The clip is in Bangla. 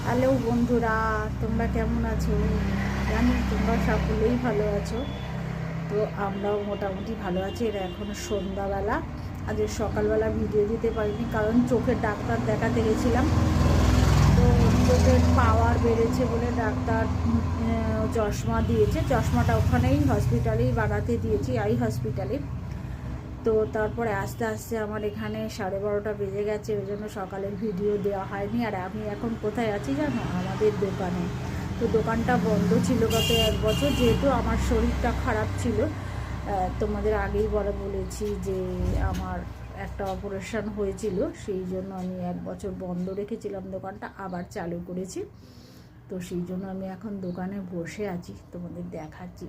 হ্যালো বন্ধুরা, তোমরা কেমন আছো? জানি তোমরা সকলেই ভালো আছো। তো আমরাও মোটামুটি ভালো আছি। এটা এখন সন্ধ্যাবেলা। আজ সকালবেলা ভিডিও দিতে পারিনি কারণ চোখের ডাক্তার দেখাতে গেছিলাম। তো চোখের পাওয়ার বেড়েছে বলে ডাক্তার চশমা দিয়েছে। চশমাটা ওখানেই হসপিটালেই বানাতে দিয়েছি, আই হসপিটালে। তো তারপরে আস্তে আস্তে আমার এখানে 12:30 বেজে গেছে, ওই জন্য সকালের ভিডিও দেওয়া হয়নি। আর আমি এখন কোথায় আছি জানো? আমাদের দোকানে। তো দোকানটা বন্ধ ছিল গত 1 বছর, যেহেতু আমার শরীরটা খারাপ ছিল। তোমাদের আগেই বলেছি যে আমার একটা অপারেশন হয়েছিল, সেই জন্য আমি 1 বছর বন্ধ রেখেছিলাম, দোকানটা আবার চালু করেছি। তো সেই জন্য আমি এখন দোকানে বসে আছি, তোমাদের দেখাচ্ছি।